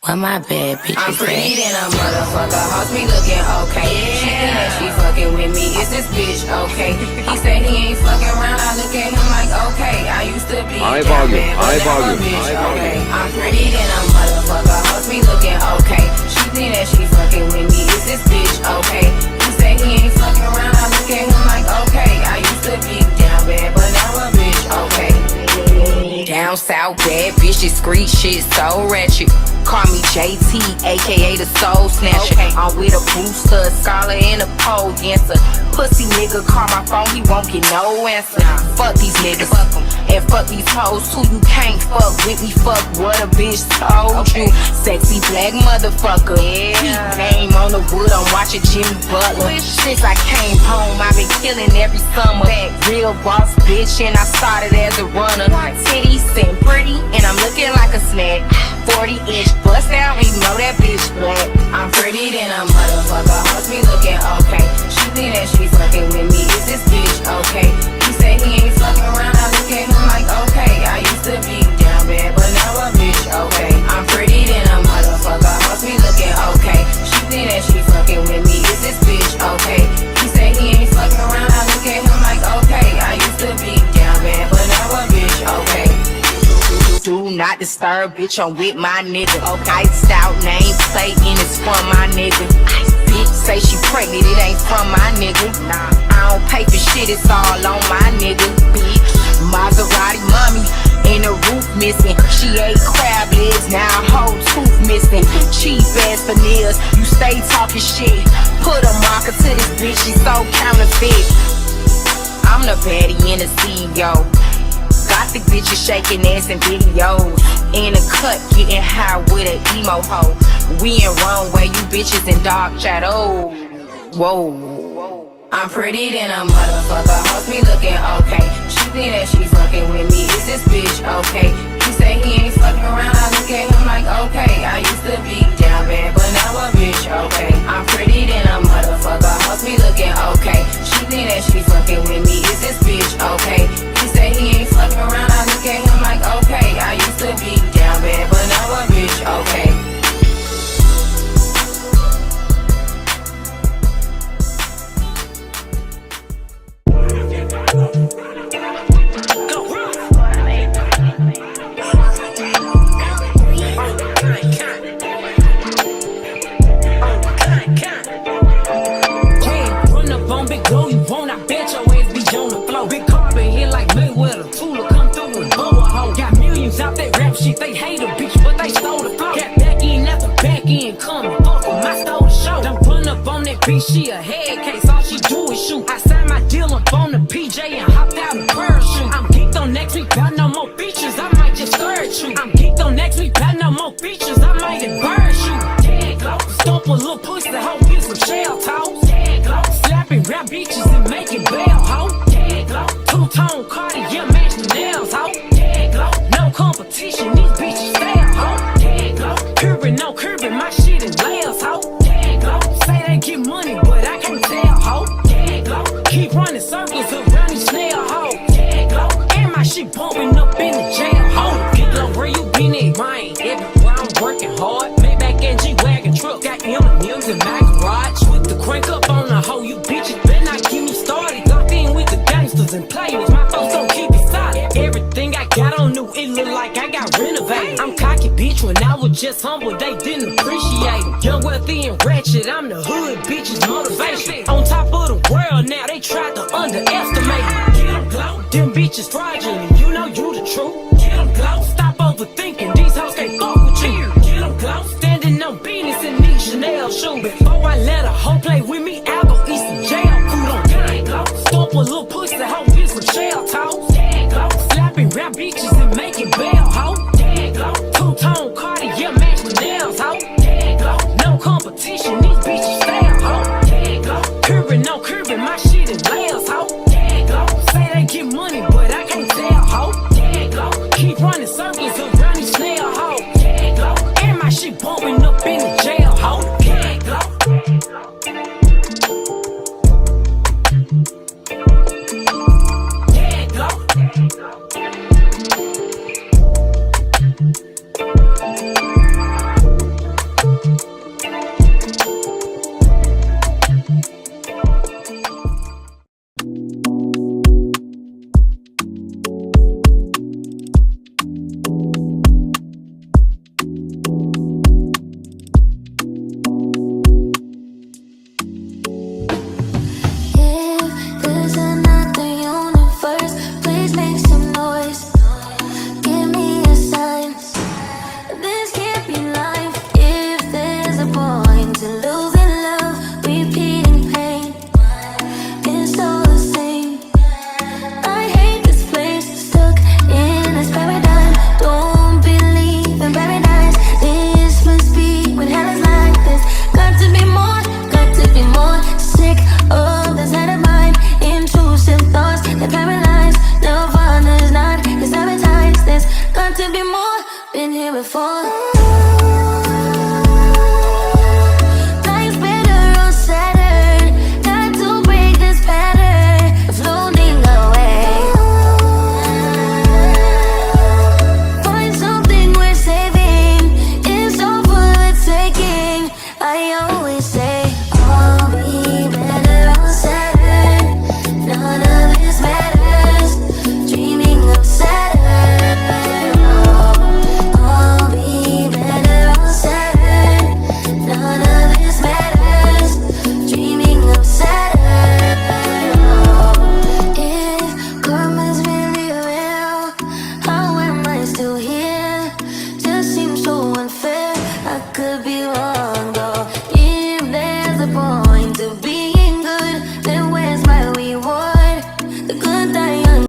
Why my bad bitches I'm pretty than a motherfucker, hoes be looking okay. She think that she fucking with me, is this bitch okay? He said he ain't fucking around, I look at him like okay. I used to be down bad, but now a bitch okay. I'm pretty than a motherfucker, hoes be looking okay. She think that she fucking with me, is this bitch okay? He said he ain't fucking around, I look at him like okay. I used to be down bad, but now a bitch okay. Down south bad bitches, street shit so ratchet. Call me JT, aka the soul snatcher. I'm with a booster, a scholar, and a pole dancer. Pussy nigga call my phone, he won't get no answer. Fuck these niggas, and fuck these hoes too. You can't fuck with me, fuck what a bitch told you. Sexy black motherfucker, name on the wood, I'm watching Jimmy Butler. Since I came home, I've been killing every summer. Real boss bitch, and I started as a runner. Titties and pretty, and I'm looking like a snack. 40-inch bust out, you know that bitch black. I'm pretty than a motherfucker, hoes be looking okay. She think that she fucking with me, is this bitch okay? He say he ain't fucking around, I look at him like okay. I used to be down bad, but now a bitch okay. I'm pretty than a motherfucker, hoes be looking okay. She think that she fucking with me, is this bitch okay? He say he ain't fucking around, I look at him like okay. I used to be down bad, but now a bitch okay. Do not disturb, bitch, I'm with my nigga. Iced out name plate and it's from my nigga. Bitch say she pregnant, it ain't from my nigga. Nah, I don't pay for shit, it's all on my nigga. Bitch, Maserati mommy, and the roof missing. She ate crab legs, now a whole tooth missing. Cheap ass veneers, you stay talking shit. Put a marker to this bitch, she so counterfeit. I'm the baddie and the CEO. Gothic bitches shaking ass in videos. In a cut, getting high with an emo hoe. We in runway, you bitches in dark shadow. Whoa. I'm pretty than a motherfucker, hoes be looking okay. She think that she fucking with me, is this bitch okay? He say he ain't fucking around, I look at him like okay. I used to be down bad, but now a bitch okay. I'm pretty than a motherfucker, hoes be looking okay. She think that she fucking with me, is this bitch okay? He say he ain't fucking around, I look at him like okay. I used to be down bad, but now a bitch okay. They hate a bitch, but they stole the flow. Got back in after back in coming. Fuck with my stole the show. Don't run up on that bitch, she a head case. All she do is shoot. I signed my deal up on the PJ and hopped out in parachute. I'm geeked on next week, got no more features. I might just scourge you. I'm geeked on next week, got no more features. I might embarrass you. Tag glow, stomp a little pussy, hoe get some shell toes. Tag glow, slapping rap bitches and making bail, hoe. Tag glow, two-tone Cartier match the nails, hoe. Tag glow, no competition. Bitches fail, ho. Tag glow. Curbing, no curbing, my shit is layers, ho. Tag glow. Say they get money, but I can't tell, ho. Tag glow. Keep running circles around these snail, ho. Tag glow. And my shit bumping up in the jail, ho. Get low, where you been at, Ryan? Everywhere I'm working hard. Maybach and G-Wagon truck. Got M&M's in my garage. With the crank up on the hoe, you bitches better not get me started. Locked in with the gangsters and players. My folks don't keep it solid. Everything I got on new, it look like I got renovated. I'm cocky, bitch, when I was just humble, they didn't appreciate it. Young, wealthy, and ratchet, I'm the hood, bitches, motivation. On top of the world now, they tried to underestimate it. Get them glow, them bitches fraudulent, you know you the truth. Get them glow, stop overthinking, these hoes can't fuck with you. Get them glow, standing on business in these Chanel shoes. Before I let a hoe play with me, I'll go eat some jail food on gang glow. Stomp a little pussy, hoe get some shell toes. Gang glow, slapping rap bitches and making bail, hoe. Tag glow, two-tone Cartier match the nails, ho.